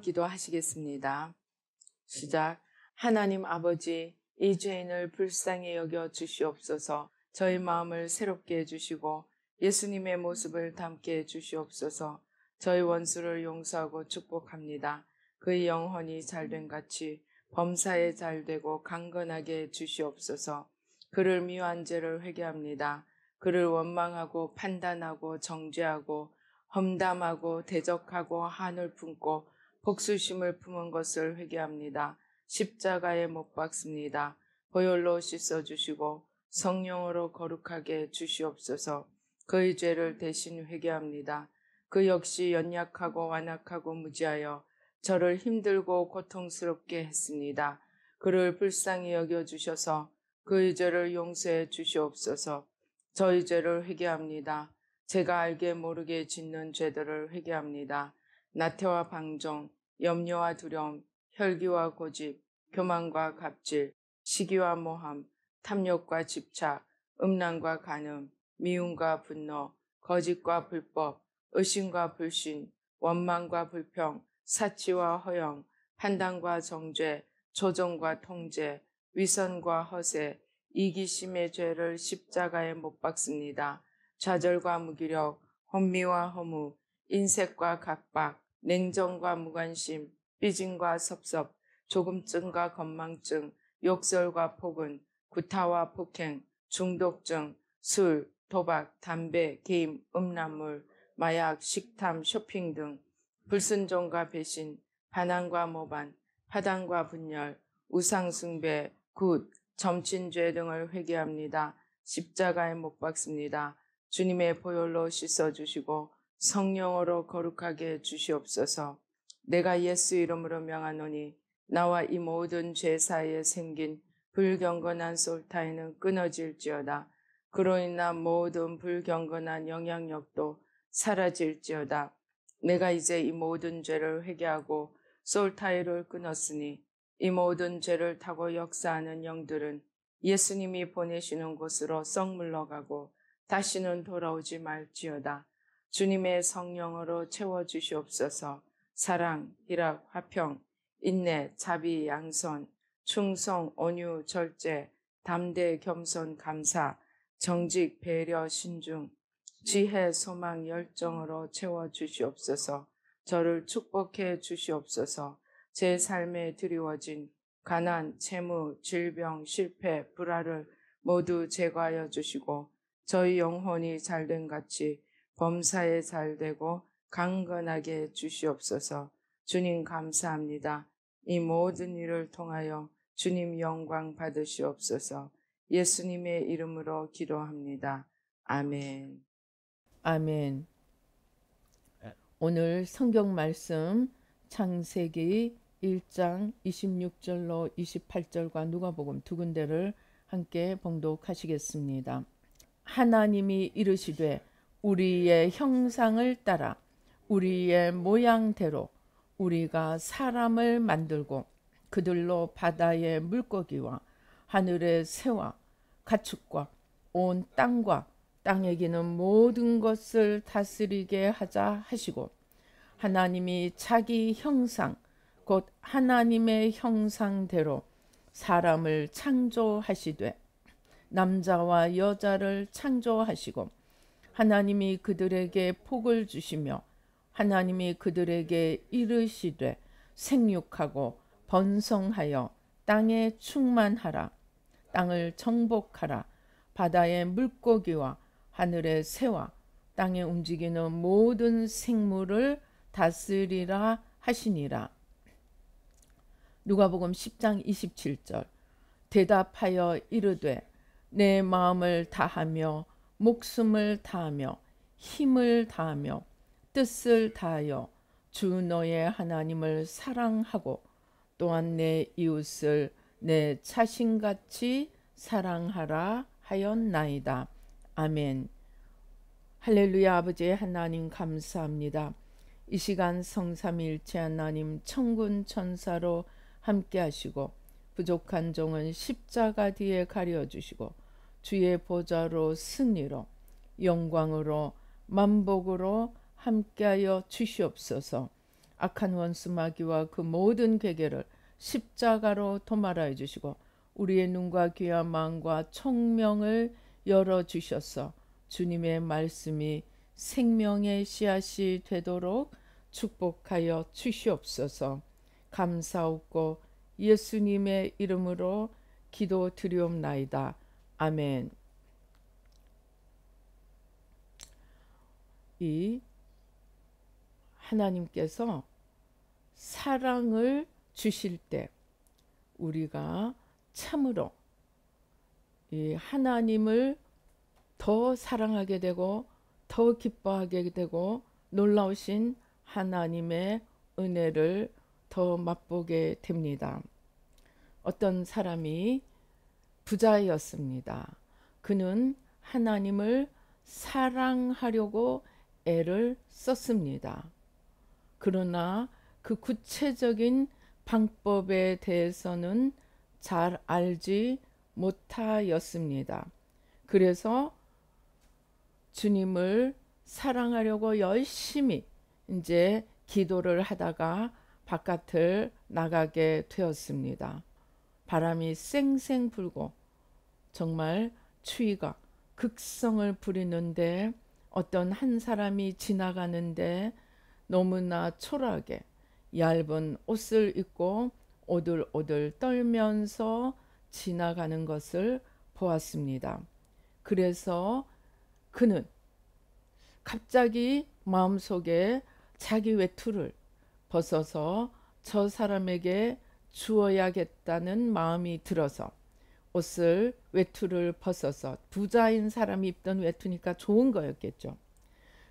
기도하시겠습니다. 시작. 하나님 아버지, 이 죄인을 불쌍히 여겨 주시옵소서. 저희 마음을 새롭게 해주시고 예수님의 모습을 담게 해주시옵소서. 저희 원수를 용서하고 축복합니다. 그의 영혼이 잘된 같이 범사에 잘되고 강건하게 해주시옵소서. 그를 미워한 죄를 회개합니다. 그를 원망하고 판단하고 정죄하고 험담하고 대적하고 한을 품고 복수심을 품은 것을 회개합니다. 십자가에 못 박습니다. 보혈로 씻어주시고 성령으로 거룩하게 주시옵소서. 그의 죄를 대신 회개합니다. 그 역시 연약하고 완악하고 무지하여 저를 힘들고 고통스럽게 했습니다. 그를 불쌍히 여겨주셔서 그의 죄를 용서해 주시옵소서. 저희 죄를 회개합니다. 제가 알게 모르게 짓는 죄들을 회개합니다. 나태와 방종, 염려와 두려움, 혈기와 고집, 교만과 갑질, 시기와 모함, 탐욕과 집착, 음란과 간음, 미움과 분노, 거짓과 불법, 의심과 불신, 원망과 불평, 사치와 허영, 판단과 정죄, 조종과 통제, 위선과 허세, 이기심의 죄를 십자가에 못 박습니다. 좌절과 무기력, 혼미와 허무, 인색과 각박, 냉정과 무관심, 삐짐과 섭섭, 조금증과 건망증, 욕설과 폭언, 구타와 폭행, 중독증, 술, 도박, 담배, 게임, 음란물, 마약, 식탐, 쇼핑 등 불순종과 배신, 반항과 모반, 파당과 분열, 우상숭배, 굿, 점친죄 등을 회개합니다. 십자가에 못 박습니다. 주님의 보혈로 씻어주시고 성령으로 거룩하게 주시옵소서. 내가 예수 이름으로 명하노니 나와 이 모든 죄 사이에 생긴 불경건한 솔타이는 끊어질지어다. 그로 인한 모든 불경건한 영향력도 사라질지어다. 내가 이제 이 모든 죄를 회개하고 솔타이를 끊었으니 이 모든 죄를 타고 역사하는 영들은 예수님이 보내시는 곳으로 썩 물러가고 다시는 돌아오지 말지어다. 주님의 성령으로 채워주시옵소서. 사랑, 희락, 화평, 인내, 자비, 양선, 충성, 온유, 절제, 담대, 겸손, 감사, 정직, 배려, 신중, 지혜, 소망, 열정으로 채워주시옵소서. 저를 축복해 주시옵소서. 제 삶에 드리워진 가난, 채무, 질병, 실패, 불화를 모두 제거하여 주시고 저희 영혼이 잘된 같이 범사에 잘되고 강건하게 주시옵소서. 주님 감사합니다. 이 모든 일을 통하여 주님 영광 받으시옵소서. 예수님의 이름으로 기도합니다. 아멘. 아멘. 오늘 성경 말씀 창세기 1장 26절로 28절과 누가복음 두 군데를 함께 봉독하시겠습니다. 하나님이 이르시되 우리의 형상을 따라 우리의 모양대로 우리가 사람을 만들고 그들로 바다의 물고기와 하늘의 새와 가축과 온 땅과 땅에 기는 모든 것을 다스리게 하자 하시고 하나님이 자기 형상 곧 하나님의 형상대로 사람을 창조하시되 남자와 여자를 창조하시고 하나님이 그들에게 복을 주시며 하나님이 그들에게 이르시되 생육하고 번성하여 땅에 충만하라. 땅을 정복하라. 바다의 물고기와 하늘의 새와 땅에 움직이는 모든 생물을 다스리라 하시니라. 누가복음 10장 27절 대답하여 이르되 내 마음을 다하며 목숨을 다하며 힘을 다하며 뜻을 다하여 주 너의 하나님을 사랑하고 또한 내 이웃을 내 자신같이 사랑하라 하였나이다. 아멘. 할렐루야. 아버지 하나님 감사합니다. 이 시간 성삼위일체 하나님 천군 천사로 함께 하시고 부족한 종은 십자가 뒤에 가려주시고 주의 보좌로 승리로 영광으로 만복으로 함께하여 주시옵소서. 악한 원수 마귀와 그 모든 괴계를 십자가로 도말하여 주시고 우리의 눈과 귀와 마음과 총명을 열어주셔서 주님의 말씀이 생명의 씨앗이 되도록 축복하여 주시옵소서. 감사하고 예수님의 이름으로 기도드리옵나이다. 아멘. 이 하나님께서 사랑을 주실 때 우리가 참으로 이 하나님을 더 사랑하게 되고 더 기뻐하게 되고 놀라우신 하나님의 은혜를 더 맛보게 됩니다. 어떤 사람이 부자였습니다. 그는 하나님을 사랑하려고 애를 썼습니다. 그러나 그 구체적인 방법에 대해서는 잘 알지 못하였습니다. 그래서 주님을 사랑하려고 열심히 이제 기도를 하다가 바깥을 나가게 되었습니다. 바람이 쌩쌩 불고 정말 추위가 극성을 부리는데 어떤 한 사람이 지나가는데 너무나 초라하게 얇은 옷을 입고 오들오들 떨면서 지나가는 것을 보았습니다. 그래서 그는 갑자기 마음속에 자기 외투를 벗어서 저 사람에게 주어야겠다는 마음이 들어서 외투를 벗어서 부자인 사람이 입던 외투니까 좋은 거였겠죠.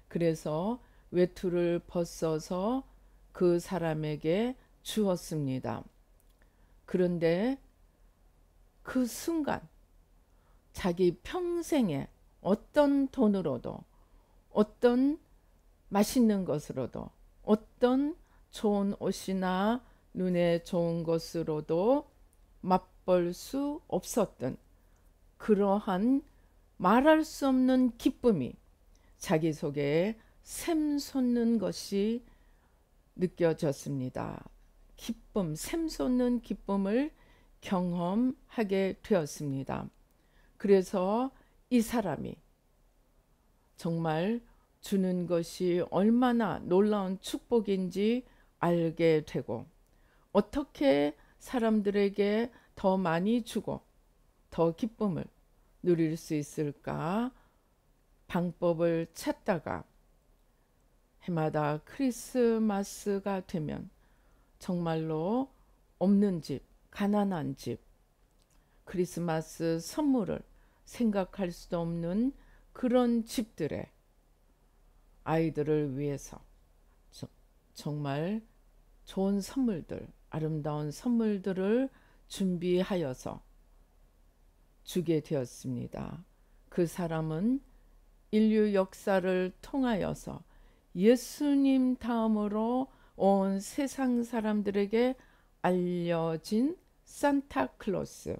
그래서 외투를 벗어서 그 사람에게 주었습니다. 그런데 그 순간 자기 평생에 어떤 돈으로도 어떤 맛있는 것으로도 어떤 좋은 옷이나 눈에 좋은 것으로도 맛볼 수 없었던 그러한 말할 수 없는 기쁨이 자기 속에 샘솟는 것이 느껴졌습니다. 샘솟는 기쁨을 경험하게 되었습니다. 그래서 이 사람이 정말 주는 것이 얼마나 놀라운 축복인지 알게 되고 어떻게 사람들에게 더 많이 주고 더 기쁨을 누릴 수 있을까 방법을 찾다가 해마다 크리스마스가 되면 정말로 없는 집, 가난한 집, 크리스마스 선물을 생각할 수도 없는 그런 집들의 아이들을 위해서 정말 좋은 선물들, 아름다운 선물들을 준비하여서 주게 되었습니다. 그 사람은 인류 역사를 통하여서 예수님 다음으로 온 세상 사람들에게 알려진 산타클로스,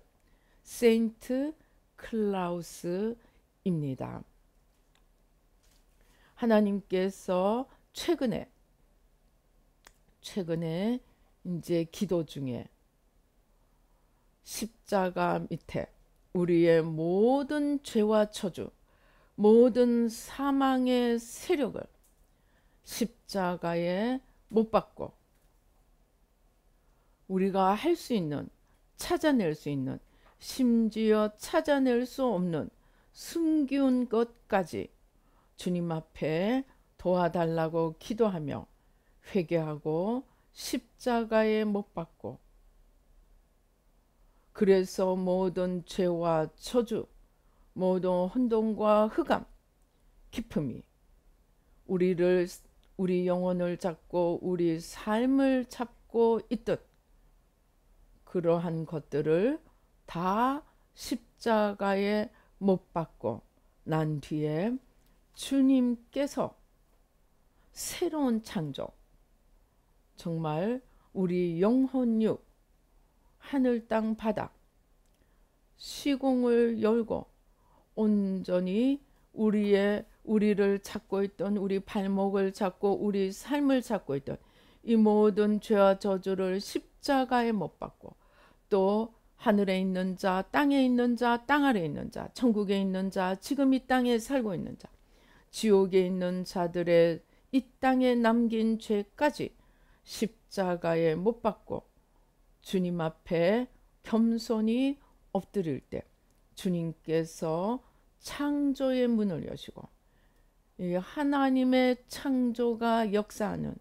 세인트 클라우스입니다. 하나님께서 최근에 이제 기도 중에 십자가 밑에 우리의 모든 죄와 저주, 모든 사망의 세력을 십자가에 못 박고 우리가 할 수 있는, 찾아낼 수 있는, 심지어 찾아낼 수 없는 숨기운 것까지 주님 앞에 도와달라고 기도하며 회개하고 십자가에 못 박고 그래서 모든 죄와 저주, 모든 혼돈과 흑암, 기쁨이 우리 영혼을 잡고 우리 삶을 잡고 있듯 그러한 것들을 다 십자가에 못 박고 난 뒤에 주님께서 새로운 창조, 정말 우리 영혼육, 하늘 땅 바다, 시공을 열고 온전히 우리를 잡고 있던 우리 발목을 잡고 우리 삶을 잡고 있던 이 모든 죄와 저주를 십자가에 못 박고 또 하늘에 있는 자, 땅에 있는 자, 땅 아래에 있는 자, 천국에 있는 자, 지금 이 땅에 살고 있는 자, 지옥에 있는 자들의 이 땅에 남긴 죄까지 십자가에 못 박고 주님 앞에 겸손히 엎드릴 때 주님께서 창조의 문을 여시고 이 하나님의 창조가 역사하는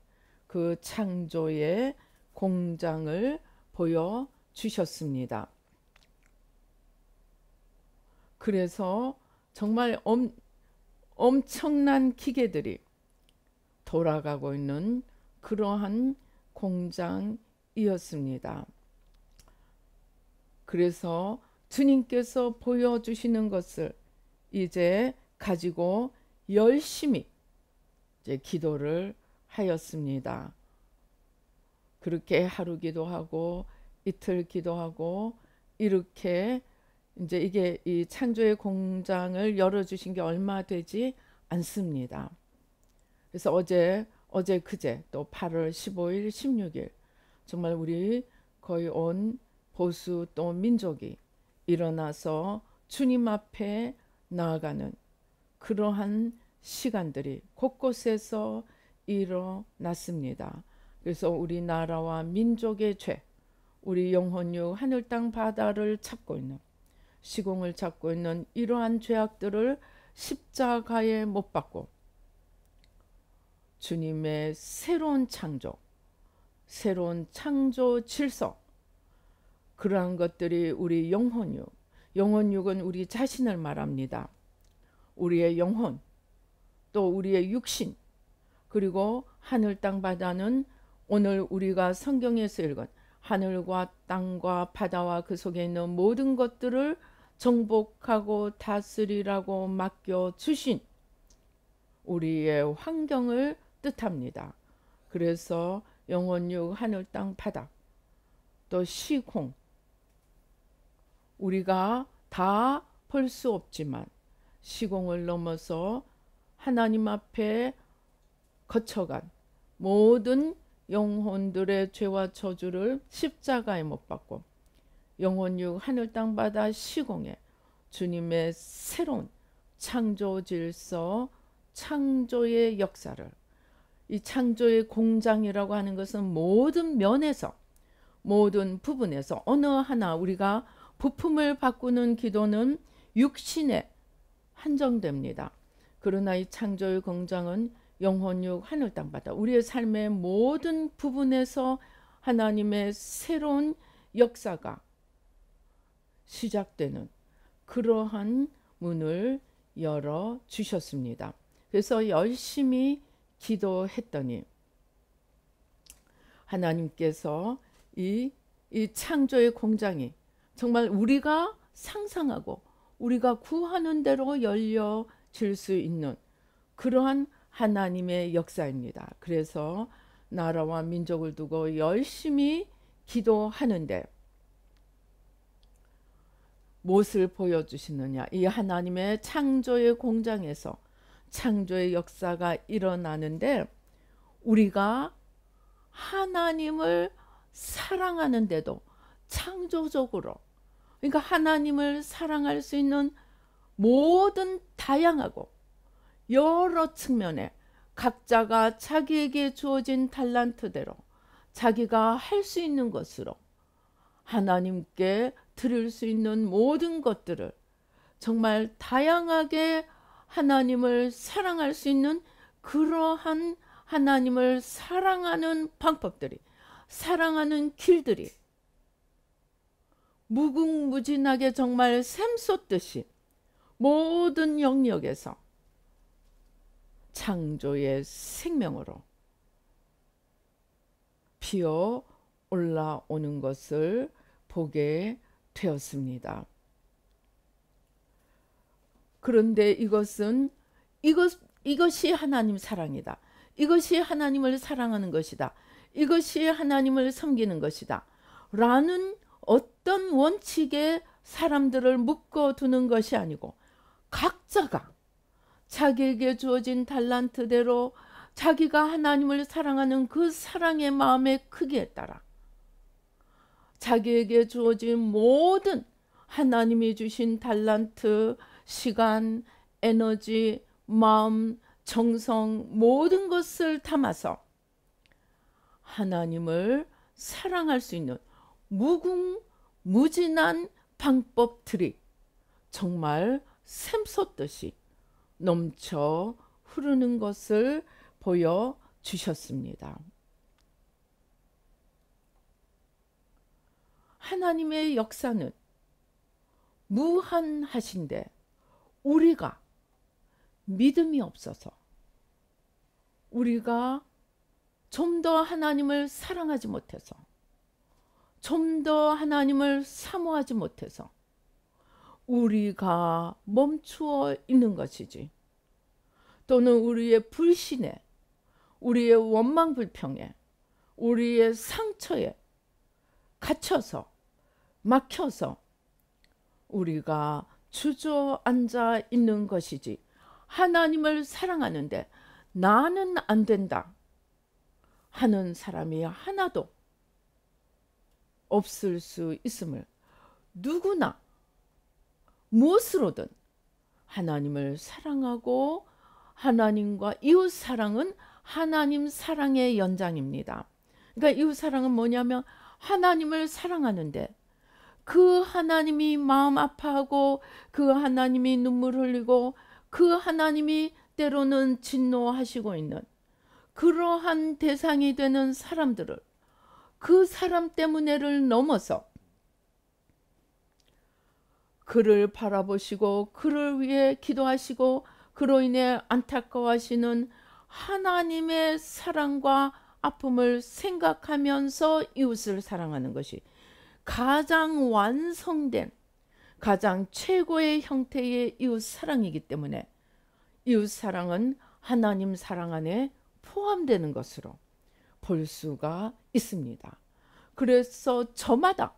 그 창조의 공장을 보여주셨습니다. 그래서 정말 엄청난 기계들이 돌아가고 있는 그러한 공장이었습니다. 그래서 주님께서 보여주시는 것을 이제 가지고 열심히 이제 기도를 하였습니다. 그렇게 하루 기도하고 이틀 기도하고 이렇게 이제 이게 이 창조의 공장을 열어주신 게 얼마 되지 않습니다. 그래서 어제 그제 또 8월 15일 16일 정말 우리 거의 온 보수 또 민족이 일어나서 주님 앞에 나아가는 그러한 시간들이 곳곳에서 일어났습니다. 그래서 우리나라와 민족의 죄, 우리 영혼육 하늘 땅 바다를 찾고 있는 시공을 찾고 있는 이러한 죄악들을 십자가에 못 박고 주님의 새로운 창조, 새로운 창조 질서, 그러한 것들이 우리 영혼육, 영혼육은 우리 자신을 말합니다. 우리의 영혼, 또 우리의 육신, 그리고 하늘 땅 바다는 오늘 우리가 성경에서 읽은 하늘과 땅과 바다와 그 속에 있는 모든 것들을 정복하고 다스리라고 맡겨주신 우리의 환경을 뜻합니다. 그래서 영혼육, 하늘 땅 바다, 또 시공, 우리가 다 볼 수 없지만 시공을 넘어서 하나님 앞에 거쳐간 모든 영혼들의 죄와 저주를 십자가에 못 박고 영혼육 하늘 땅 바다 시공에 주님의 새로운 창조 질서, 창조의 역사를, 이 창조의 공장이라고 하는 것은 모든 면에서, 모든 부분에서 어느 하나 우리가 부품을 바꾸는 기도는 육신에 한정됩니다. 그러나 이 창조의 공장은 영혼육 하늘 땅 바다 우리의 삶의 모든 부분에서 하나님의 새로운 역사가 시작되는 그러한 문을 열어 주셨습니다. 그래서 열심히 기도했더니 하나님께서 이 창조의 공장이 정말 우리가 상상하고 우리가 구하는 대로 열려질 수 있는 그러한 하나님의 역사입니다. 그래서 나라와 민족을 두고 열심히 기도하는데 무엇을 보여주시느냐? 이 하나님의 창조의 공장에서 창조의 역사가 일어나는데 우리가 하나님을 사랑하는데도 창조적으로, 그러니까 하나님을 사랑할 수 있는 모든 다양하고 여러 측면에 각자가 자기에게 주어진 달란트대로 자기가 할 수 있는 것으로 하나님께 드릴 수 있는 모든 것들을 정말 다양하게 하나님을 사랑할 수 있는 그러한 하나님을 사랑하는 방법들이, 사랑하는 길들이 무궁무진하게 정말 샘솟듯이 모든 영역에서 창조의 생명으로 피어 올라오는 것을 보게 되었습니다. 그런데 이것이 하나님 사랑이다. 이것이 하나님을 사랑하는 것이다. 이것이 하나님을 섬기는 것이다. 라는 어떤 원칙에 사람들을 묶어두는 것이 아니고 각자가 자기에게 주어진 달란트대로 자기가 하나님을 사랑하는 그 사랑의 마음의 크기에 따라 자기에게 주어진 모든 하나님이 주신 달란트, 시간, 에너지, 마음, 정성 모든 것을 담아서 하나님을 사랑할 수 있는 무궁무진한 방법들이 정말 샘솟듯이 넘쳐 흐르는 것을 보여주셨습니다. 하나님의 역사는 무한하신데 우리가 믿음이 없어서 우리가 좀 더 하나님을 사랑하지 못해서 좀 더 하나님을 사모하지 못해서 우리가 멈추어 있는 것이지, 또는 우리의 불신에, 우리의 원망불평에, 우리의 상처에 갇혀서 막혀서 우리가 주저앉아 있는 것이지, 하나님을 사랑하는데 나는 안 된다 하는 사람이 하나도 없을 수 있음을, 누구나 무엇으로든 하나님을 사랑하고, 하나님과 이웃 사랑은 하나님 사랑의 연장입니다. 그러니까 이웃 사랑은 뭐냐면 하나님을 사랑하는데 그 하나님이 마음 아파하고 그 하나님이 눈물 흘리고 그 하나님이 때로는 진노하시고 있는 그러한 대상이 되는 사람들을, 그 사람 때문에를 넘어서 그를 바라보시고 그를 위해 기도하시고 그로 인해 안타까워하시는 하나님의 사랑과 아픔을 생각하면서 이웃을 사랑하는 것이 가장 완성된, 가장 최고의 형태의 이웃 사랑이기 때문에 이웃 사랑은 하나님 사랑 안에 포함되는 것으로 볼 수가 있습니다. 그래서 저마다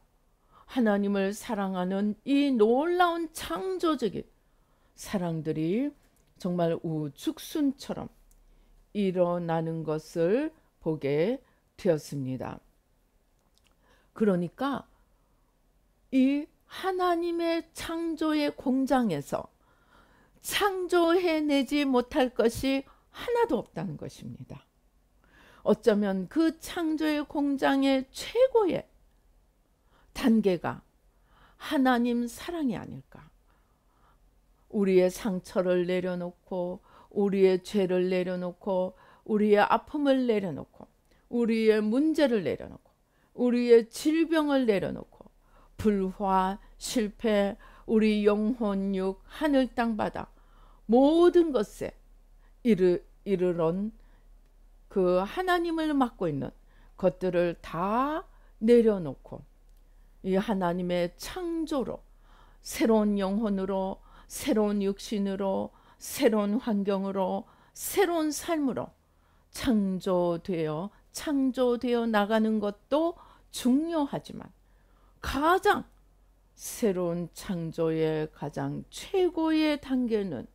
하나님을 사랑하는 이 놀라운 창조적인 사랑들이 정말 우죽순처럼 일어나는 것을 보게 되었습니다. 그러니까 이 하나님의 창조의 공장에서 창조해내지 못할 것이 하나도 없다는 것입니다. 어쩌면 그 창조의 공장의 최고의 단계가 하나님 사랑이 아닐까. 우리의 상처를 내려놓고, 우리의 죄를 내려놓고, 우리의 아픔을 내려놓고, 우리의 문제를 내려놓고, 우리의 질병을 내려놓고, 불화, 실패, 우리 영혼, 육, 하늘, 땅, 바다 모든 것에 이르런 그 하나님을 맡고 있는 것들을 다 내려놓고 이 하나님의 창조로, 새로운 영혼으로, 새로운 육신으로, 새로운 환경으로, 새로운 삶으로 창조되어 나가는 것도 중요하지만 가장 새로운 창조의 가장 최고의 단계는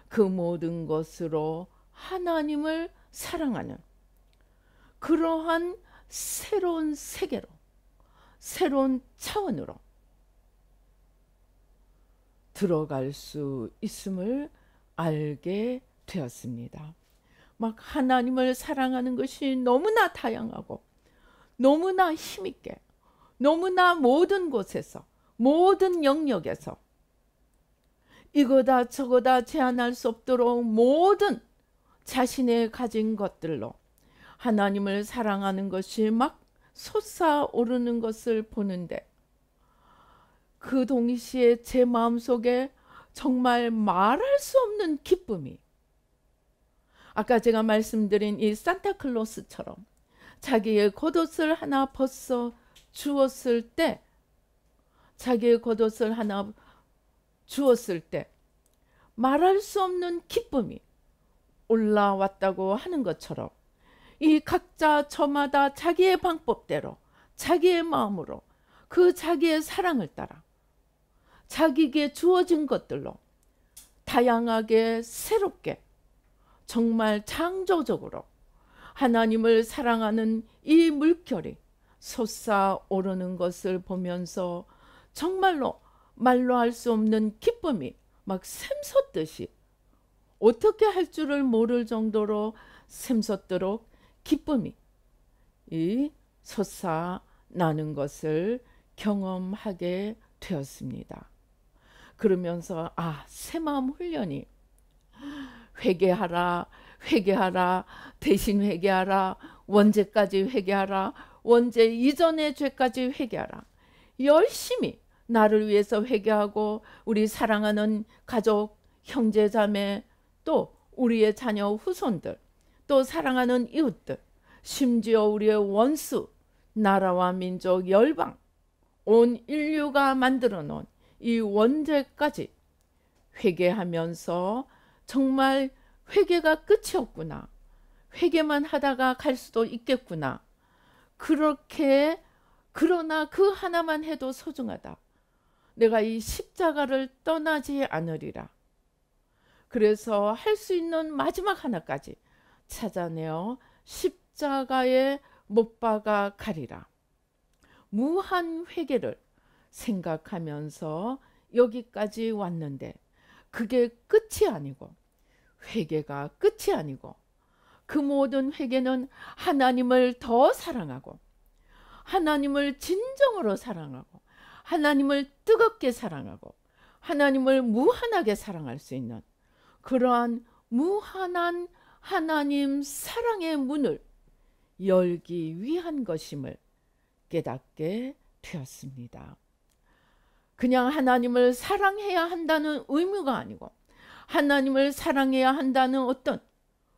그 모든 것으로 하나님을 사랑하는 그러한 새로운 세계로, 새로운 차원으로 들어갈 수 있음을 알게 되었습니다. 막 하나님을 사랑하는 것이 너무나 다양하고 너무나 힘있게, 너무나 모든 곳에서, 모든 영역에서 이거다 저거다 제한할 수 없도록 모든 자신의 가진 것들로 하나님을 사랑하는 것이 막 솟아오르는 것을 보는데, 그 동시에 제 마음속에 정말 말할 수 없는 기쁨이, 아까 제가 말씀드린 이 산타클로스처럼 자기의 겉옷을 하나 벗어 주었을 때, 자기의 겉옷을 하나 주었을 때 말할 수 없는 기쁨이 올라왔다고 하는 것처럼, 이 각자 저마다 자기의 방법대로, 자기의 마음으로, 그 자기의 사랑을 따라 자기에게 주어진 것들로 다양하게 새롭게 정말 창조적으로 하나님을 사랑하는 이 물결이 솟아오르는 것을 보면서 정말로 말로 할 수 없는 기쁨이 막 샘솟듯이, 어떻게 할 줄을 모를 정도로 샘솟도록 기쁨이 솟아나는 것을 경험하게 되었습니다. 그러면서 새마음 훈련이, 회개하라, 회개하라, 대신 회개하라, 원죄까지 회개하라, 원죄 이전의 죄까지 회개하라. 열심히 나를 위해서 회개하고 우리 사랑하는 가족, 형제, 자매, 또 우리의 자녀, 후손들, 또 사랑하는 이웃들, 심지어 우리의 원수, 나라와 민족, 열방, 온 인류가 만들어 놓은 이 원죄까지 회개하면서 정말 회개가 끝이 없구나, 회개만 하다가 갈 수도 있겠구나, 그렇게, 그러나 그 하나만 해도 소중하다, 내가 이 십자가를 떠나지 않으리라. 그래서 할 수 있는 마지막 하나까지 찾아내어 십자가에 못 박아 가리라. 무한 회개를 생각하면서 여기까지 왔는데, 그게 끝이 아니고, 회개가 끝이 아니고, 그 모든 회개는 하나님을 더 사랑하고, 하나님을 진정으로 사랑하고, 하나님을 뜨겁게 사랑하고, 하나님을 무한하게 사랑할 수 있는 그러한 무한한 하나님 사랑의 문을 열기 위한 것임을 깨닫게 되었습니다. 그냥 하나님을 사랑해야 한다는 의무가 아니고, 하나님을 사랑해야 한다는 어떤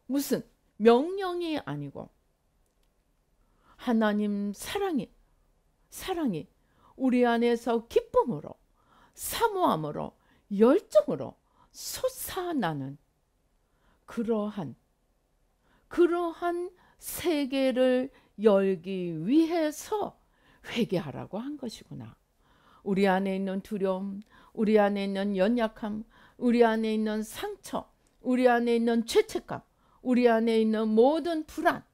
무슨 명령이 아니고, 하나님 사랑이 우리 안에서 기쁨으로, 사모함으로, 열정으로 솟아나는 그러한 세계를 열기 위해서 회개하라고 한 것이구나. 우리 안에 있는 두려움, 우리 안에 있는 연약함, 우리 안에 있는 상처, 우리 안에 있는 죄책감, 우리 안에 있는 모든 불안,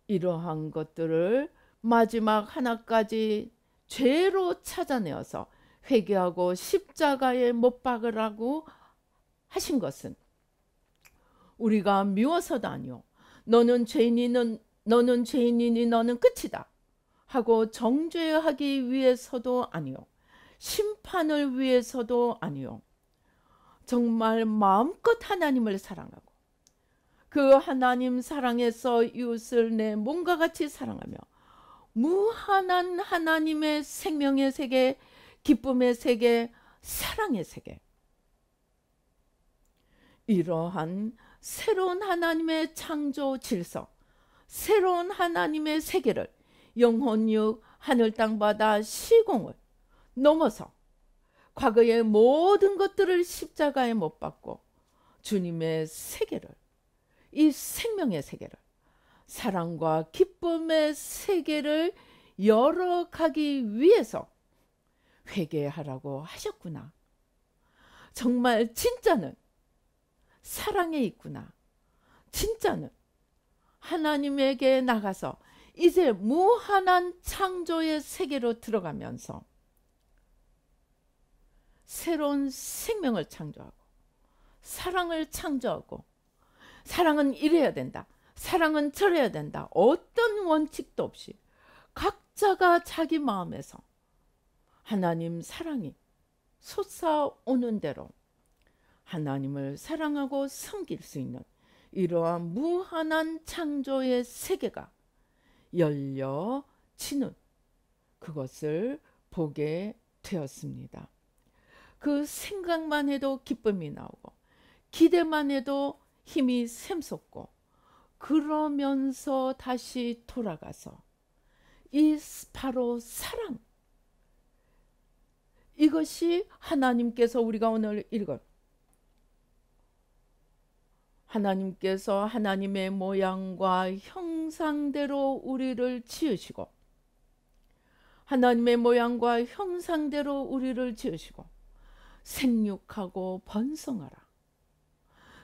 이러한 것들을 마지막 하나까지 죄로 찾아내어서 회개하고 십자가에 못 박으라고 하신 것은 우리가 미워서도 아니요, 너는 죄인이니 너는 끝이다 하고 정죄하기 위해서도 아니요, 심판을 위해서도 아니요, 정말 마음껏 하나님을 사랑하고 그 하나님 사랑에서 이웃을 내 몸과 같이 사랑하며 무한한 하나님의 생명의 세계, 기쁨의 세계, 사랑의 세계, 이러한 새로운 하나님의 창조 질서, 새로운 하나님의 세계를, 영혼, 육, 하늘, 땅, 바다, 시공을 넘어서 과거의 모든 것들을 십자가에 못 박고 주님의 세계를, 이 생명의 세계를, 사랑과 기쁨의 세계를 열어가기 위해서 회개하라고 하셨구나. 정말 진짜는 사랑에 있구나. 진짜는 하나님에게 나가서 이제 무한한 창조의 세계로 들어가면서 새로운 생명을 창조하고, 사랑을 창조하고, 사랑은 이래야 된다, 사랑은 저래야 된다, 어떤 원칙도 없이 각자가 자기 마음에서 하나님 사랑이 솟아오는 대로 하나님을 사랑하고 섬길 수 있는 이러한 무한한 창조의 세계가 열려지는 그것을 보게 되었습니다. 그 생각만 해도 기쁨이 나오고, 기대만 해도 힘이 샘솟고, 그러면서 다시 돌아가서 이 바로 사랑, 이것이 하나님께서, 우리가 오늘 읽은 하나님께서 하나님의 모양과 형상대로 우리를 지으시고, 하나님의 모양과 형상대로 우리를 지으시고 생육하고 번성하라,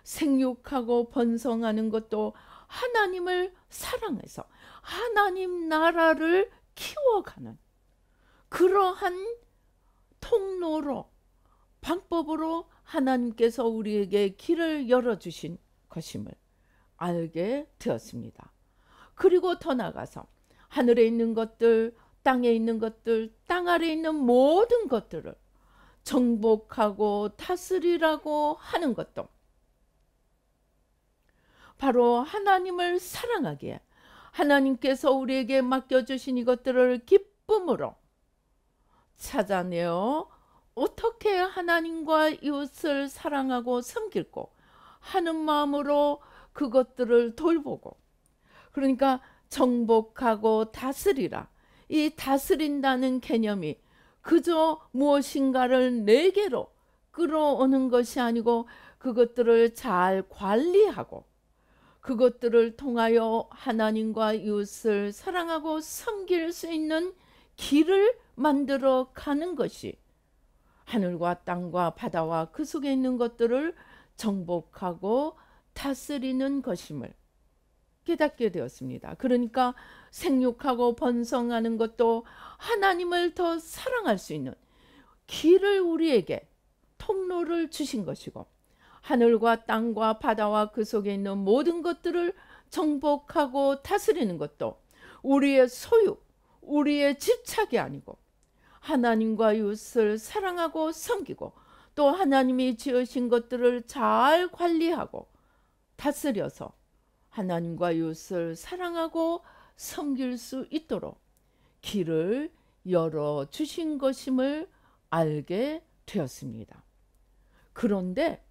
생육하고 번성하는 것도 하나님을 사랑해서 하나님 나라를 키워가는 그러한 통로로, 방법으로 하나님께서 우리에게 길을 열어주신 것임을 알게 되었습니다. 그리고 더 나아가서 하늘에 있는 것들, 땅에 있는 것들, 땅 아래에 있는 모든 것들을 정복하고 다스리라고 하는 것도 바로 하나님을 사랑하기에 하나님께서 우리에게 맡겨주신 이것들을 기쁨으로 찾아내어 어떻게 하나님과 이웃을 사랑하고 섬길고 하는 마음으로 그것들을 돌보고, 그러니까 정복하고 다스리라. 이 다스린다는 개념이 그저 무엇인가를 내게로 끌어오는 것이 아니고 그것들을 잘 관리하고 그것들을 통하여 하나님과 이웃을 사랑하고 섬길 수 있는 길을 만들어 가는 것이 하늘과 땅과 바다와 그 속에 있는 것들을 정복하고 다스리는 것임을 깨닫게 되었습니다. 그러니까 생육하고 번성하는 것도 하나님을 더 사랑할 수 있는 길을 우리에게 통로를 주신 것이고, 하늘과 땅과 바다와 그 속에 있는 모든 것들을 정복하고 다스리는 것도 우리의 소유, 우리의 집착이 아니고 하나님과 이웃을 사랑하고 섬기고 또 하나님이 지으신 것들을 잘 관리하고 다스려서 하나님과 이웃을 사랑하고 섬길 수 있도록 길을 열어주신 것임을 알게 되었습니다. 그런데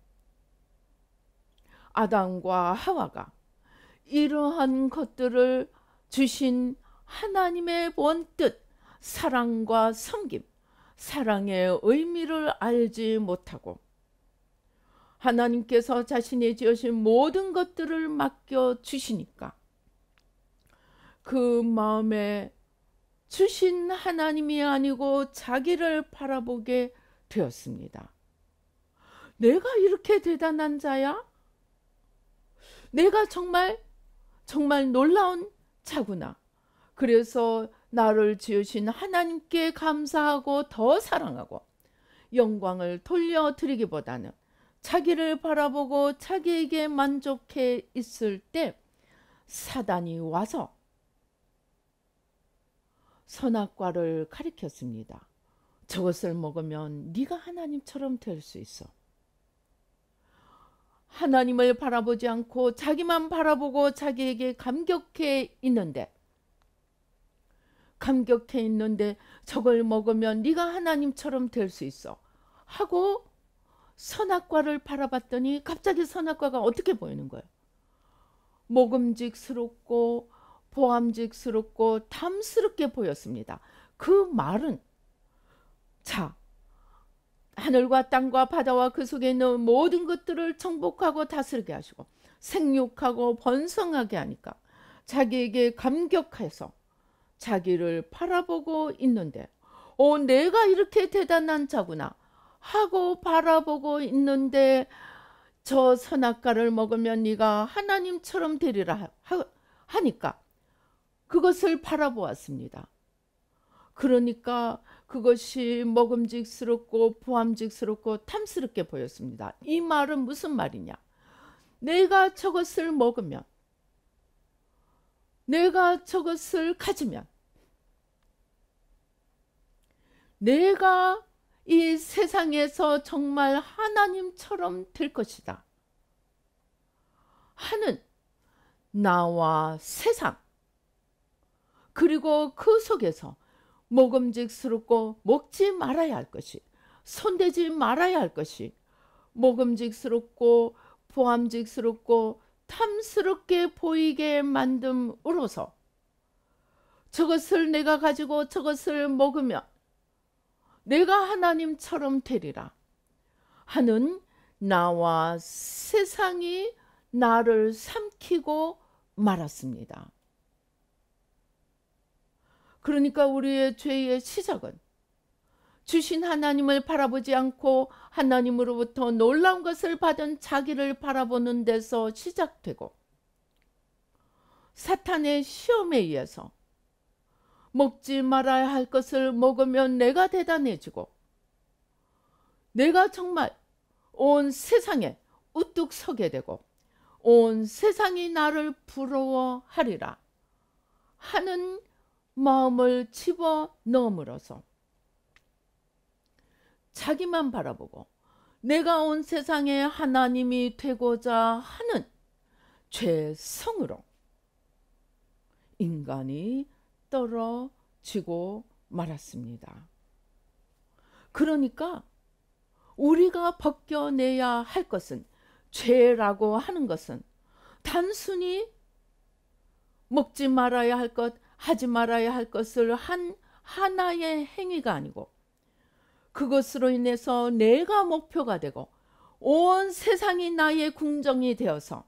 아담과 하와가 이러한 것들을 주신 하나님의 원뜻, 사랑과 섬김, 사랑의 의미를 알지 못하고 하나님께서 자신이 지으신 모든 것들을 맡겨주시니까 그 마음에 주신 하나님이 아니고 자기를 바라보게 되었습니다. 내가 이렇게 대단한 자야? 내가 정말 놀라운 자구나. 그래서 나를 지으신 하나님께 감사하고 더 사랑하고 영광을 돌려드리기보다는 자기를 바라보고 자기에게 만족해 있을 때 사단이 와서 선악과를 가리켰습니다. 저것을 먹으면 네가 하나님처럼 될 수 있어. 하나님을 바라보지 않고 자기만 바라보고 자기에게 감격해 있는데 저걸 먹으면 네가 하나님처럼 될 수 있어 하고 선악과를 바라봤더니 갑자기 선악과가 어떻게 보이는 거예요? 먹음직스럽고 보암직스럽고 탐스럽게 보였습니다. 그 말은 자, 하늘과 땅과 바다와 그 속에 있는 모든 것들을 정복하고 다스리게 하시고 생육하고 번성하게 하니까 자기에게 감격해서 자기를 바라보고 있는데 내가 이렇게 대단한 자구나 하고 바라보고 있는데 저 선악과를 먹으면 네가 하나님처럼 되리라 하니까 그것을 바라보았습니다. 그러니까 그것이 먹음직스럽고 보암직스럽고 탐스럽게 보였습니다. 이 말은 무슨 말이냐? 내가 저것을 먹으면, 내가 저것을 가지면 내가 이 세상에서 정말 하나님처럼 될 것이다 하는 나와 세상, 그리고 그 속에서 먹음직스럽고 먹지 말아야 할 것이, 손대지 말아야 할 것이 먹음직스럽고 보암직스럽고 탐스럽게 보이게 만듦으로써 저것을 내가 가지고 저것을 먹으면 내가 하나님처럼 되리라 하는 나와 세상이 나를 삼키고 말았습니다. 그러니까 우리의 죄의 시작은 주신 하나님을 바라보지 않고 하나님으로부터 놀라운 것을 받은 자기를 바라보는 데서 시작되고, 사탄의 시험에 의해서 먹지 말아야 할 것을 먹으면 내가 대단해지고, 내가 정말 온 세상에 우뚝 서게 되고 온 세상이 나를 부러워하리라 하는 마음을 집어넣음으로써 자기만 바라보고 내가 온 세상에 하나님이 되고자 하는 죄성으로 인간이 떨어지고 말았습니다. 그러니까 우리가 벗겨내야 할 것은, 죄라고 하는 것은 단순히 먹지 말아야 할 것, 하지 말아야 할 것을 한 하나의 행위가 아니고, 그것으로 인해서 내가 목표가 되고 온 세상이 나의 궁정이 되어서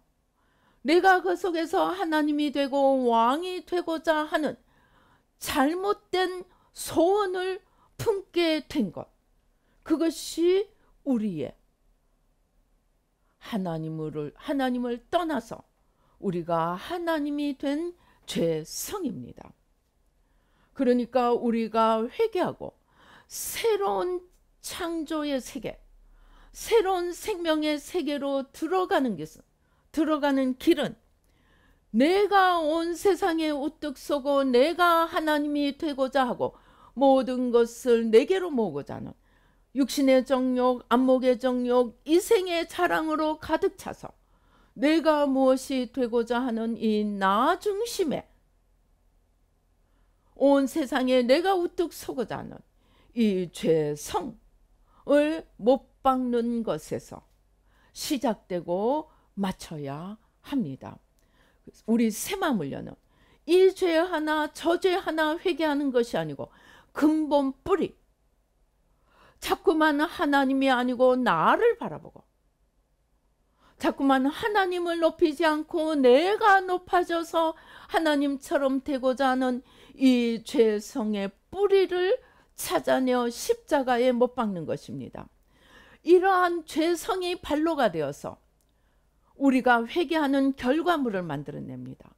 내가 그 속에서 하나님이 되고 왕이 되고자 하는 잘못된 소원을 품게 된 것, 그것이 우리의 하나님을 떠나서 우리가 하나님이 된 죄성입니다. 그러니까 우리가 회개하고 새로운 창조의 세계, 새로운 생명의 세계로 들어가는 길은 내가 온 세상에 우뚝 서고 내가 하나님이 되고자 하고 모든 것을 내게로 모으고자 하는 육신의 정욕, 안목의 정욕, 이생의 자랑으로 가득 차서 내가 무엇이 되고자 하는 이 나 중심에 온 세상에 내가 우뚝 서고자 하는 이 죄성을 못 박는 것에서 시작되고 맞춰야 합니다. 우리 새 마음을 여는 이 죄 하나 저 죄 하나 회개하는 것이 아니고 근본 뿌리, 자꾸만 하나님이 아니고 나를 바라보고 자꾸만 하나님을 높이지 않고 내가 높아져서 하나님처럼 되고자 하는 이 죄성의 뿌리를 찾아내어 십자가에 못 박는 것입니다. 이러한 죄성이 발로가 되어서 우리가 회개하는 결과물을 만들어냅니다.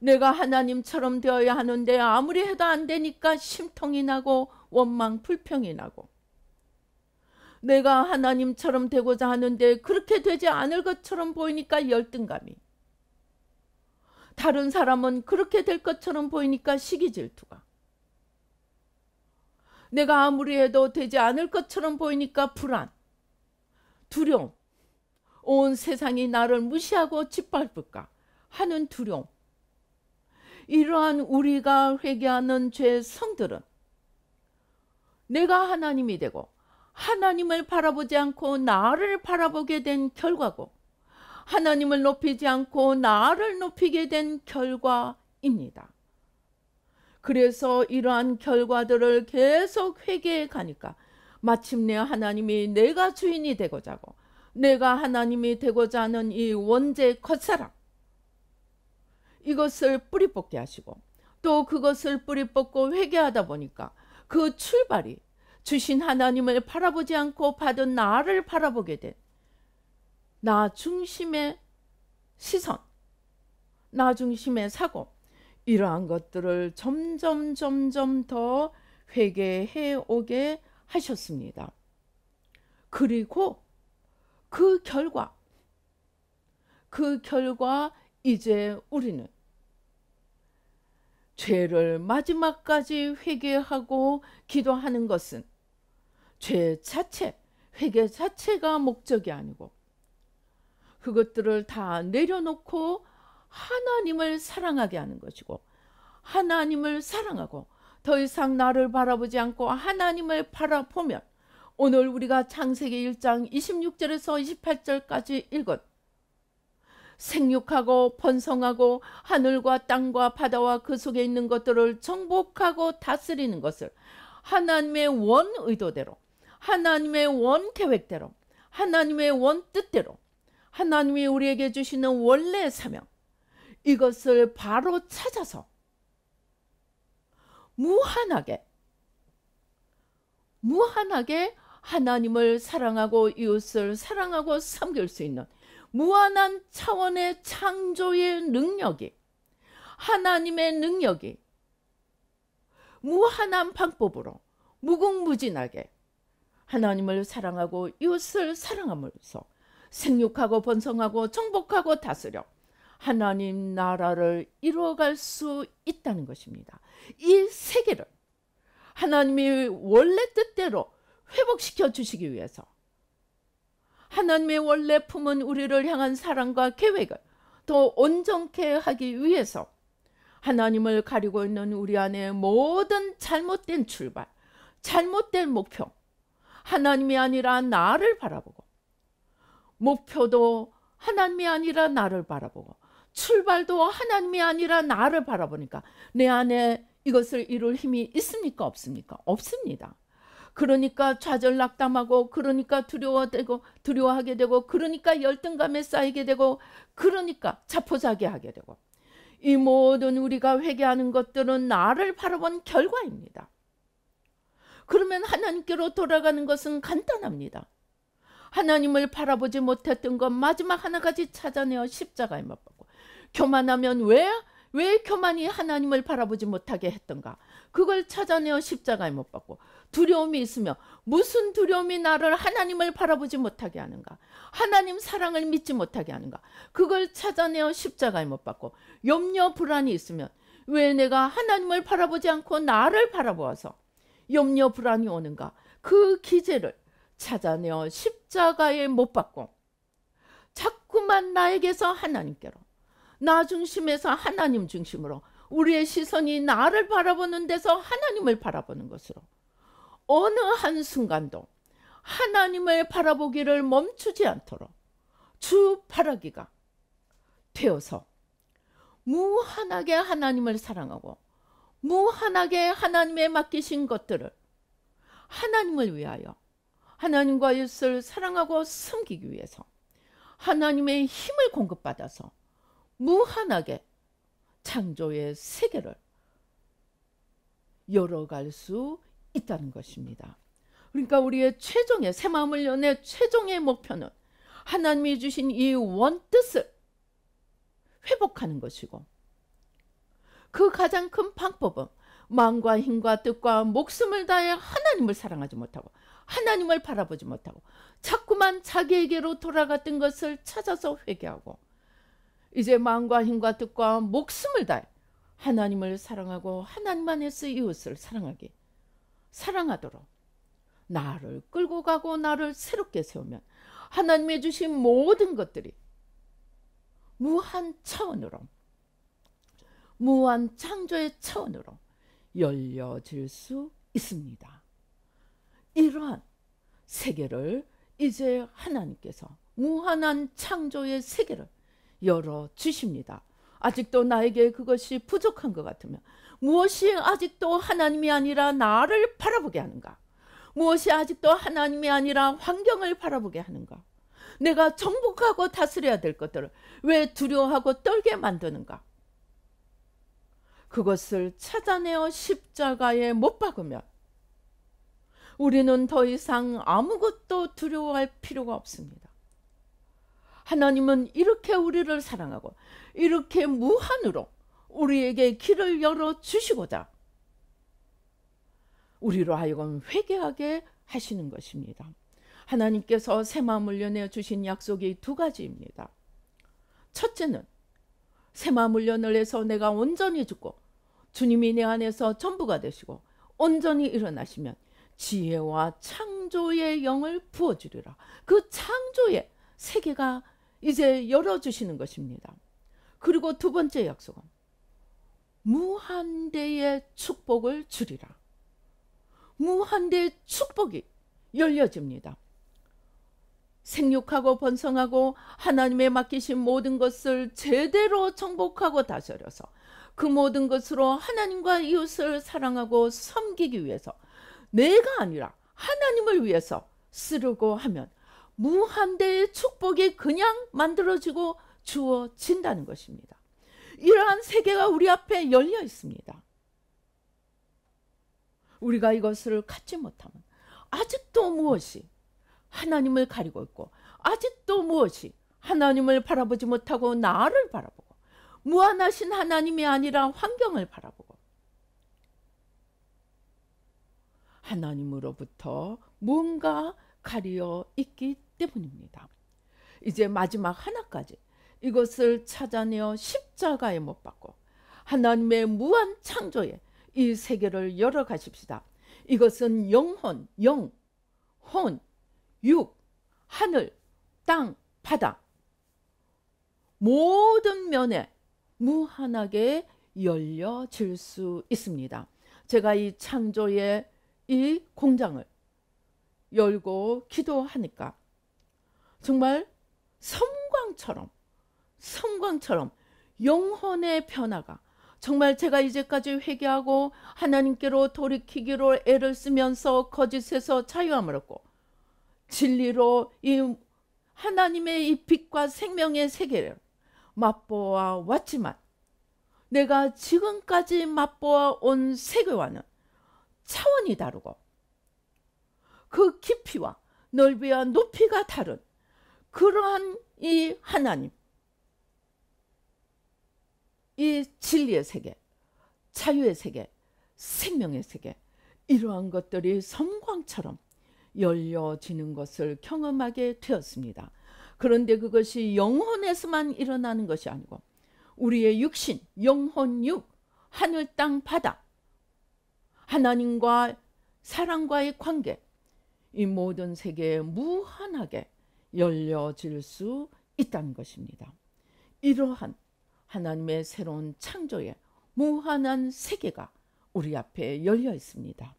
내가 하나님처럼 되어야 하는데 아무리 해도 안 되니까 심통이 나고 원망, 불평이 나고, 내가 하나님처럼 되고자 하는데 그렇게 되지 않을 것처럼 보이니까 열등감이, 다른 사람은 그렇게 될 것처럼 보이니까 시기 질투가, 내가 아무리 해도 되지 않을 것처럼 보이니까 불안, 두려움, 온 세상이 나를 무시하고 짓밟을까 하는 두려움. 이러한 우리가 회개하는 죄성들은 내가 하나님이 되고 하나님을 바라보지 않고 나를 바라보게 된 결과고, 하나님을 높이지 않고 나를 높이게 된 결과입니다. 그래서 이러한 결과들을 계속 회개해 가니까 마침내 하나님이 내가 주인이 되고자 하고 내가 하나님이 되고자 하는 이 원죄 겉사람, 이것을 뿌리 뽑게 하시고, 또 그것을 뿌리 뽑고 회개하다 보니까 그 출발이 주신 하나님을 바라보지 않고 받은 나를 바라보게 된 나 중심의 시선, 나 중심의 사고, 이러한 것들을 점점 더 회개해 오게 하셨습니다. 그리고 그 결과 이제 우리는 죄를 마지막까지 회개하고 기도하는 것은 죄 자체, 회개 자체가 목적이 아니고 그것들을 다 내려놓고 하나님을 사랑하게 하는 것이고, 하나님을 사랑하고 더 이상 나를 바라보지 않고 하나님을 바라보면 오늘 우리가 창세기 1장 26절에서 28절까지 읽은 생육하고 번성하고 하늘과 땅과 바다와 그 속에 있는 것들을 정복하고 다스리는 것을 하나님의 원 의도대로, 하나님의 원 계획대로, 하나님의 원 뜻대로, 하나님이 우리에게 주시는 원래 사명, 이것을 바로 찾아서 무한하게 무한하게 하나님을 사랑하고 이웃을 사랑하고 섬길 수 있는 무한한 차원의 창조의 능력이, 하나님의 능력이 무한한 방법으로 무궁무진하게 하나님을 사랑하고 이웃을 사랑함으로써 생육하고 번성하고 정복하고 다스려 하나님 나라를 이루어갈 수 있다는 것입니다. 이 세계를 하나님이 원래 뜻대로 회복시켜 주시기 위해서, 하나님의 원래 품은 우리를 향한 사랑과 계획을 더 온전케 하기 위해서 하나님을 가리고 있는 우리 안에 모든 잘못된 출발, 잘못된 목표, 하나님이 아니라 나를 바라보고, 목표도 하나님이 아니라 나를 바라보고, 출발도 하나님이 아니라 나를 바라보니까 내 안에 이것을 이룰 힘이 있습니까? 없습니까? 없습니다. 그러니까 좌절낙담하고, 그러니까 두려워하게 되고, 그러니까 열등감에 쌓이게 되고, 그러니까 자포자기하게 되고, 이 모든 우리가 회개하는 것들은 나를 바라본 결과입니다. 그러면 하나님께로 돌아가는 것은 간단합니다. 하나님을 바라보지 못했던 것 마지막 하나 가지 찾아내어 십자가에 못 박고, 교만하면 왜 교만이 하나님을 바라보지 못하게 했던가, 그걸 찾아내어 십자가에 못 박고, 두려움이 있으며 무슨 두려움이 나를 하나님을 바라보지 못하게 하는가, 하나님 사랑을 믿지 못하게 하는가, 그걸 찾아내어 십자가에 못 박고, 염려 불안이 있으면 왜 내가 하나님을 바라보지 않고 나를 바라보아서 염려 불안이 오는가, 그 기제를 찾아내어 십자가에 못 박고 자꾸만 나에게서 하나님께로, 나 중심에서 하나님 중심으로, 우리의 시선이 나를 바라보는 데서 하나님을 바라보는 것으로 어느 한순간도 하나님을 바라보기를 멈추지 않도록 주 바라기가 되어서 무한하게 하나님을 사랑하고 무한하게 하나님의 맡기신 것들을 하나님을 위하여, 하나님과 이웃을 사랑하고 섬기기 위해서 하나님의 힘을 공급받아서 무한하게 창조의 세계를 열어갈 수 있다는 것입니다. 그러니까 우리의 최종의, 새 마음을 연의 최종의 목표는 하나님이 주신 이 원뜻을 회복하는 것이고, 그 가장 큰 방법은 마음과 힘과 뜻과 목숨을 다해 하나님을 사랑하지 못하고 하나님을 바라보지 못하고 자꾸만 자기에게로 돌아갔던 것을 찾아서 회개하고, 이제 마음과 힘과 뜻과 목숨을 다해 하나님을 사랑하고 하나님 안에서 이웃을 사랑하도록 나를 끌고 가고 나를 새롭게 세우면 하나님이 주신 모든 것들이 무한 차원으로, 무한 창조의 차원으로 열려질 수 있습니다. 이러한 세계를 이제 하나님께서 무한한 창조의 세계를 열어주십니다. 아직도 나에게 그것이 부족한 것 같으면, 무엇이 아직도 하나님이 아니라 나를 바라보게 하는가, 무엇이 아직도 하나님이 아니라 환경을 바라보게 하는가, 내가 정복하고 다스려야 될 것들을 왜 두려워하고 떨게 만드는가, 그것을 찾아내어 십자가에 못 박으면 우리는 더 이상 아무것도 두려워할 필요가 없습니다. 하나님은 이렇게 우리를 사랑하고 이렇게 무한으로 우리에게 길을 열어주시고자 우리로 하여금 회개하게 하시는 것입니다. 하나님께서 새 마음을 연해 주신 약속이 두 가지입니다. 첫째는 새 마음을 연해서 내가 온전히 죽고 주님이 내 안에서 전부가 되시고 온전히 일어나시면 지혜와 창조의 영을 부어주리라. 그 창조의 세계가 이제 열어주시는 것입니다. 그리고 두 번째 약속은 무한대의 축복을 주리라. 무한대의 축복이 열려집니다. 생육하고 번성하고 하나님의 맡기신 모든 것을 제대로 정복하고 다스려서 그 모든 것으로 하나님과 이웃을 사랑하고 섬기기 위해서 내가 아니라 하나님을 위해서 쓰려고 하면 무한대의 축복이 그냥 만들어지고 주어진다는 것입니다. 이러한 세계가 우리 앞에 열려 있습니다. 우리가 이것을 갖지 못하면 아직도 무엇이 하나님을 가리고 있고, 아직도 무엇이 하나님을 바라보지 못하고 나를 바라보고, 무한하신 하나님이 아니라 환경을 바라보고 하나님으로부터 뭔가 가리어 있기 때문입니다. 이제 마지막 하나까지 이것을 찾아내어 십자가에 못 박고 하나님의 무한 창조에 이 세계를 열어가십시다. 이것은 영혼, 영, 혼, 육, 하늘, 땅, 바다 모든 면에 무한하게 열려질 수 있습니다. 제가 이 창조의 이 공장을 열고 기도하니까 정말 섬광처럼 영혼의 변화가, 정말 제가 이제까지 회개하고 하나님께로 돌이키기로 애를 쓰면서 거짓에서 자유함을 얻고 진리로 이 하나님의 이 빛과 생명의 세계를 맛보아 왔지만, 내가 지금까지 맛보아 온 세계와는 차원이 다르고 그 깊이와 넓이와 높이가 다른 그러한 이 하나님, 이 진리의 세계, 자유의 세계, 생명의 세계, 이러한 것들이 섬광처럼 열려지는 것을 경험하게 되었습니다. 그런데 그것이 영혼에서만 일어나는 것이 아니고 우리의 육신, 영혼, 육, 하늘, 땅, 바다, 하나님과 사랑과의 관계, 이 모든 세계에 무한하게 열려질 수 있다는 것입니다. 이러한 하나님의 새로운 창조의 무한한 세계가 우리 앞에 열려 있습니다.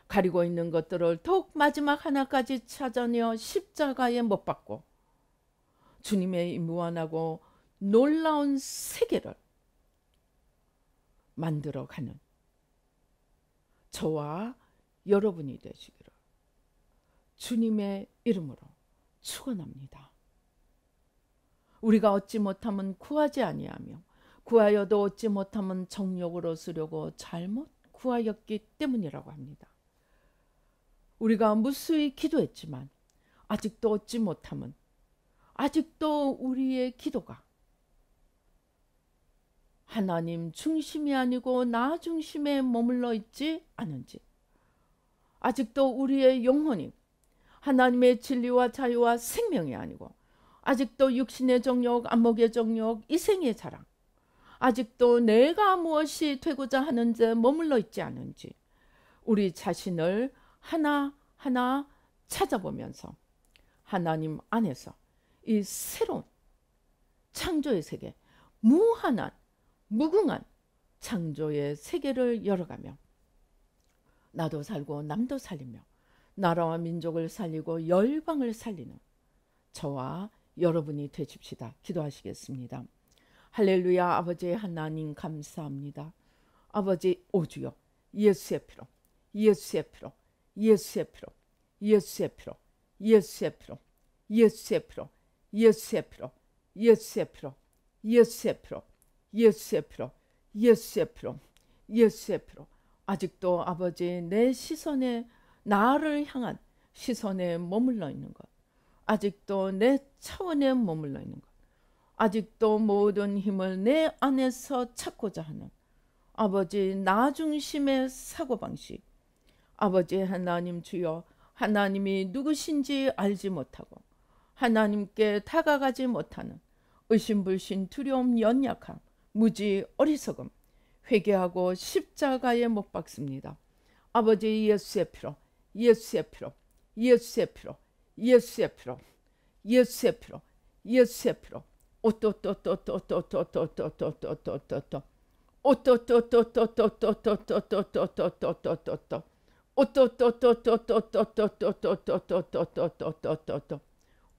가리고 있는 것들을 더욱 마지막 하나까지 찾아내어 십자가에 못 박고 주님의 이 무한하고 놀라운 세계를 만들어가는 저와 여러분이 되시기를 주님의 이름으로 축원합니다. 우리가 얻지 못하면 구하지 아니하며 구하여도 얻지 못하면 정욕으로 쓰려고 잘못 구하였기 때문이라고 합니다. 우리가 무수히 기도했지만 아직도 얻지 못하면 아직도 우리의 기도가 하나님 중심이 아니고 나 중심에 머물러 있지 않은지, 아직도 우리의 영혼이 하나님의 진리와 자유와 생명이 아니고 아직도 육신의 정욕, 안목의 정욕, 이생의 자랑, 아직도 내가 무엇이 되고자 하는지 머물러 있지 않은지 우리 자신을 하나하나 찾아보면서 하나님 안에서 이 새로운 창조의 세계, 무한한 무궁한 창조의 세계를 열어가며 나도 살고 남도 살리며 나라와 민족을 살리고 열방을 살리는 저와 여러분이 되십시다. 기도하시겠습니다. 할렐루야. 아버지 하나님 감사합니다. 아버지 오주여, 예수의 피로, 예수의 피로, 예수의 피로, 예수의 피로, 예수의 피로, 예수의 피로, 예수의 피로, 예수의 피로, 예수의 피로, 예수의 피로, 예수의 피로, 예수의 피로. 아직도 아버지 내 시선에, 나를 향한 시선에 머물러 있는 것, 아직도 내 차원에 머물러 있는 것, 아직도 모든 힘을 내 안에서 찾고자 하는 아버지 나 중심의 사고방식, 아버지 하나님 주여, 하나님이 누구신지 알지 못하고 하나님께 다가가지 못하는 의심불신, 두려움, 연약함, 무지, 어리석음, 회개하고 십자가에 못 박습니다. 아버지 예수의 피로, 예수의 피로, 예수의 피로, 예수의 피로, 예수의 피로, 예수의 피로, 오또또또또또또또또또또또또또 오또또또또또또또또또또또또또 오또또또또또또또또또또또또또또또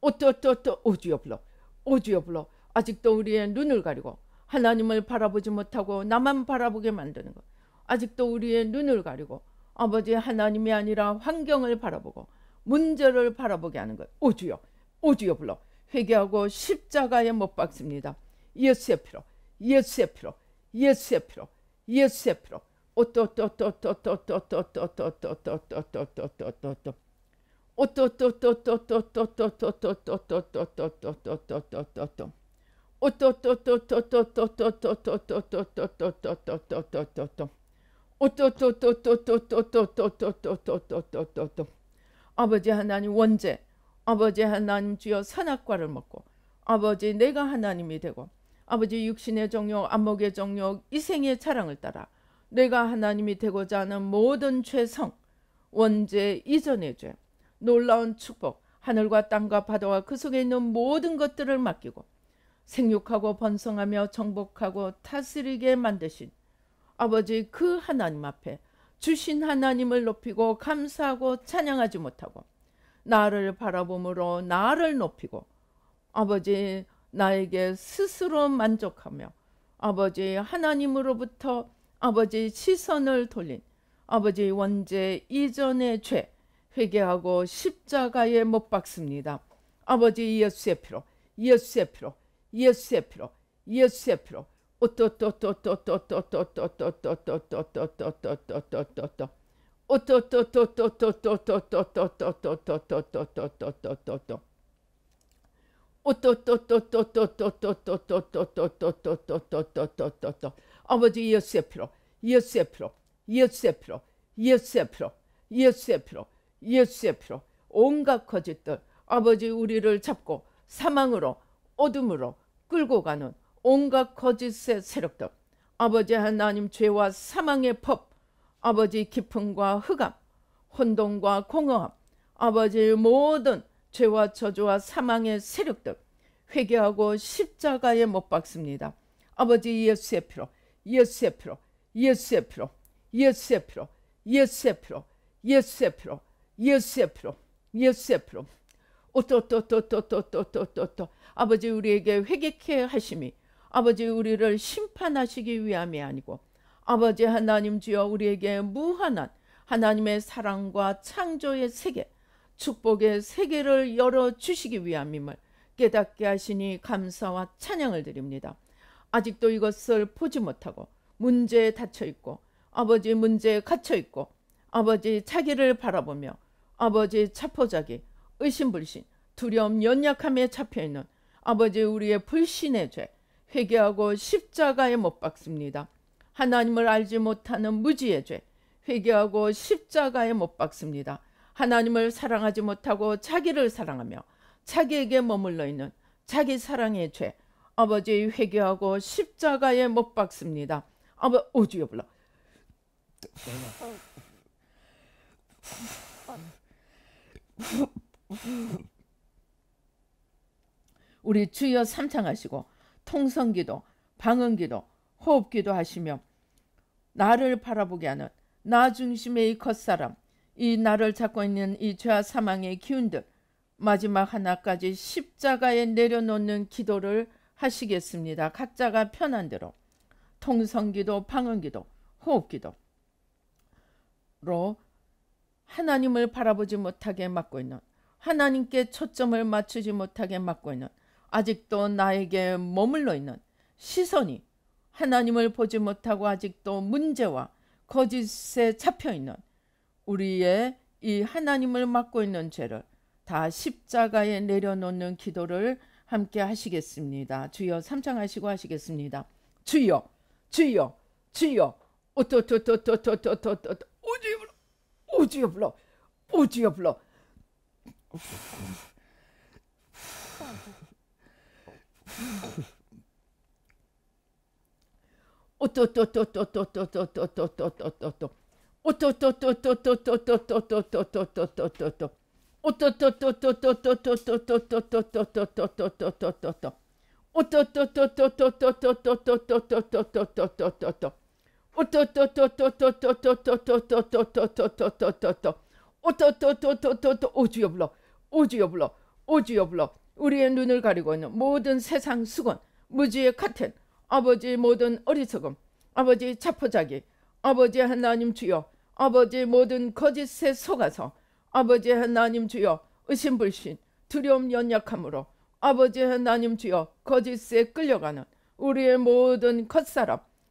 오또또또 오주여 불러, 오주여 불러. 아직도 우리의 눈을 가리고 하나님을 바라보지 못하고 나만 바라보게 만드는 것, 아직도 우리의 눈을 가리고 아버지 하나님이 아니라 환경을 바라보고 문제를 바라보게 하는 것, 오주여, 오주여 불러. 회개하고 십자가에 못 박습니다. 예수의 피로, 예수의 피로, 예수의 피로, 예수의 피로, 아버지 하나님 원죄, 아버지 하나님 주여 선악과를 먹고 아버지 내가 하나님이 되고 아버지 육신의 정욕, 안목의 정욕, 이생의 자랑을 따라 내가 하나님이 되고자 하는 모든 죄성, 원죄 이전의 죄, 놀라운 축복, 하늘과 땅과 바다와 그 속에 있는 모든 것들을 맡기고 생육하고 번성하며 정복하고 다스리게 만드신 아버지 그 하나님 앞에 주신 하나님을 높이고 감사하고 찬양하지 못하고 나를 바라봄으로 나를 높이고 아버지 나에게 스스로 만족하며 아버지 하나님으로부터 아버지 시선을 돌린 아버지 원죄 이전의 죄 회개하고 십자가에 못 박습니다. 아버지 예수의 피로, 예수의 피로, 예수의 피로, 예수의 피로 아버지 예수의 피로, 예수의 피로, 예수의 피로, 예수의 피로, 예수의 피로, 예수의 피로 온갖 거짓들 아버지 우리를 잡고 사망으로 어둠으로 끌고 가는 온갖 거짓의 세력들 아버지 하나님 죄와 사망의 법 아버지 기쁨과 흑암 혼돈과 공허함 아버지 모든 죄와 저주와 사망의 세력들 회개하고 십자가에 못 박습니다. 아버지 예수의 피로 예수의 피로 예수의 피로 예수의 피로 예수의 피로 예수의 피로 예수의 피로 예수의 피로 오또또또또또또또또 아버지 우리에게 회개케 하심이 아버지 우리를 심판하시기 위함이 아니고 아버지 하나님 주여 우리에게 무한한 하나님의 사랑과 창조의 세계 축복의 세계를 열어주시기 위함임을 깨닫게 하시니 감사와 찬양을 드립니다. 아직도 이것을 보지 못하고 문제에 닫혀있고 아버지 문제에 갇혀있고 아버지 자기를 바라보며 아버지 자포자기 의심불신 두려움 연약함에 잡혀있는 아버지 우리의 불신의 죄 회개하고 십자가에 못 박습니다. 하나님을 알지 못하는 무지의 죄 회개하고 십자가에 못 박습니다. 하나님을 사랑하지 못하고 자기를 사랑하며 자기에게 머물러 있는 자기 사랑의 죄 아버지 회개하고 십자가에 못 박습니다. 오주여 불러 우리 주여 삼창하시고 통성기도 방언기도 호흡기도 하시며 나를 바라보게 하는 나 중심의 이 겉사람 이 나를 잡고 있는 이 죄와 사망의 기운들 마지막 하나까지 십자가에 내려놓는 기도를 하시겠습니다. 각자가 편한 대로 통성기도 방언기도 호흡기도로 하나님을 바라보지 못하게 막고 있는 하나님께 초점을 맞추지 못하게 막고 있는 아직도 나에게 머물러 있는 시선이 하나님을 보지 못하고 아직도 문제와 거짓에 잡혀있는 우리의 이 하나님을 막고 있는 죄를 다 십자가에 내려놓는 기도를 함께 하시겠습니다. 주여 삼창하시고 하시겠습니다. 주여 주여 주여 오토토토토토토토토 오주여 불러 오주여 불러 오주여 불러 오토토토토토토토토토토토토토토 오토토토토토토토토토토토토토토토 오토토토토토토토토토토토토토토토토토토토 오토토토토토토토토토토토토토토토토토 오토토토토토토토토토토토토토토토토 오토토토토토토 오주여 불러 오주여 불러 오주여 불러 우리의 눈을 가리고 있는 모든 세상 수건 무지의 카텐 아버지 모든 어리석음 아버지 자포자기 아버지 하나님 주여 아버지 모든 거짓에 속아서 아버지 하나님 주여 의심불신 두려움 연약함으로 아버지 하나님 주여 거짓에 끌려가는 우리의 모든 겉사람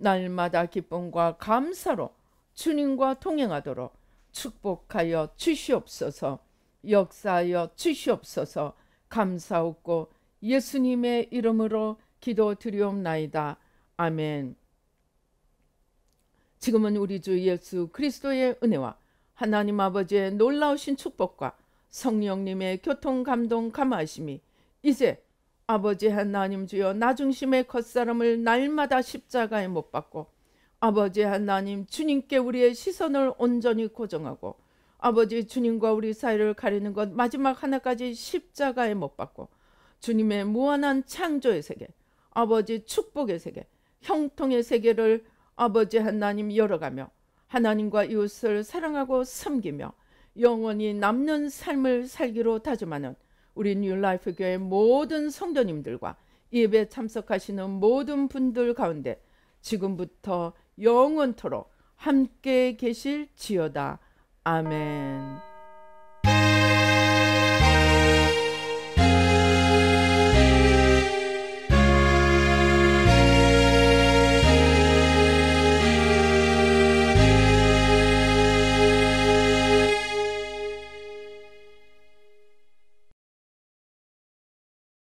날마다 기쁨과 감사로 주님과 동행하도록 축복하여 주시옵소서. 역사하여 주시옵소서. 감사하고 예수님의 이름으로 기도드리옵나이다. 아멘. 지금은 우리 주 예수 그리스도의 은혜와 하나님 아버지의 놀라우신 축복과 성령님의 교통 감동 감화하심이 이제 아버지 하나님 주여 나 중심의 겉사람을 날마다 십자가에 못 박고 아버지 하나님 주님께 우리의 시선을 온전히 고정하고 아버지 주님과 우리 사이를 가리는 것 마지막 하나까지 십자가에 못 박고 주님의 무한한 창조의 세계, 아버지 축복의 세계, 형통의 세계를 아버지 하나님 열어가며 하나님과 이웃을 사랑하고 섬기며 영원히 남는 삶을 살기로 다짐하는 우리 뉴라이프 교회 모든 성도님들과 예배 참석하시는 모든 분들 가운데 지금부터 영원토록 함께 계실지어다. 아멘.